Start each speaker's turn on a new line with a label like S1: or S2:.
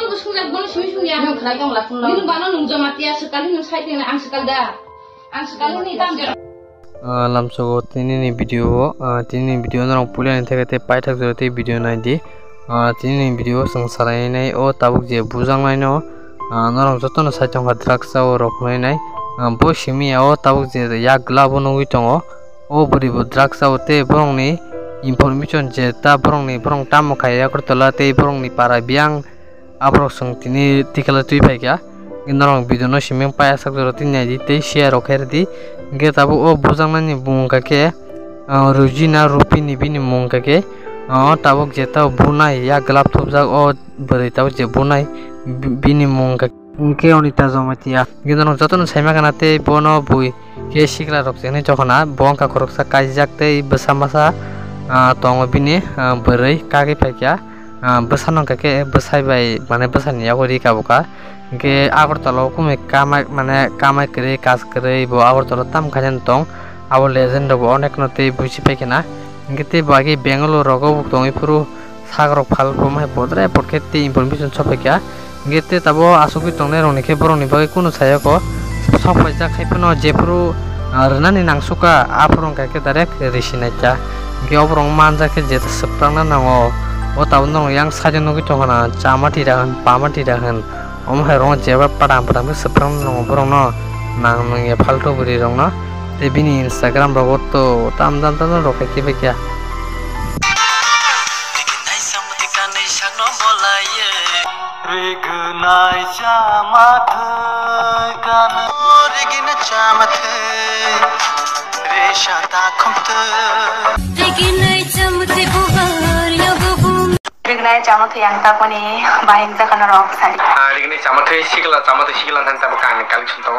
S1: Bon sungjak bon sumi ang khnai tong la khun ni bana nung jamatia sekali nung sai tena ang sekal da ang sekali ni tam jero
S2: lamsogo tini video narong pulian thekate paithak jorate video nai di tini video sangsarai nai o tabuk je bujang nai no narong jotono sai tong drugs o rok nai bo simi o tabuk je yak labo nungui tongo o buribo drugs o te borong ni information je ta borong ni borong tam khaya kortola te borong ni para biang abrok sung tini tikala tui pai kya ginarong video no simeng pa sak joro tin nai te share okher di ge tabu o bujang nani bung ka ke rujina rupini bini mung ka ke tabuk je ta bunai ya glap thobjak o bari tabu je bunai bini mung ka ke onita jomatia ginarong jotono saima kana te bono bui ke sikla rok jene jokhona bongka koroksa kaijak te besamasa tongo bini berai kage pai kya besanong kake besai bai mane besani yagori kabuka ke agartala kume kamai kre kas kre bo agartala tam khajan tong abo legend bo onek note busi pekena ngete bagi Bangalore rogo tongi puru sagrok phal pomai bodre porkete information chopekya ngete tabo asuki tongne roni ke boroni bagi kuno sayako sopai ja khaipno jepuru rnani nangsuka aprong kake direct risinacha ge obrong manja ke je seprangna nango o taunong yang sajen nogi tongana chamati dahan pamati dahan om herong jeba padam ke seprang nango borong no nang nge falto buri rong no te bini Instagram rogot to tam roke ke bekya
S3: Regnai chamat kan regina chamat reshata khumte regnai chamat yang ta pani bahin ta kana rok sari regnai chamat sigla tan ta bakang kal chunta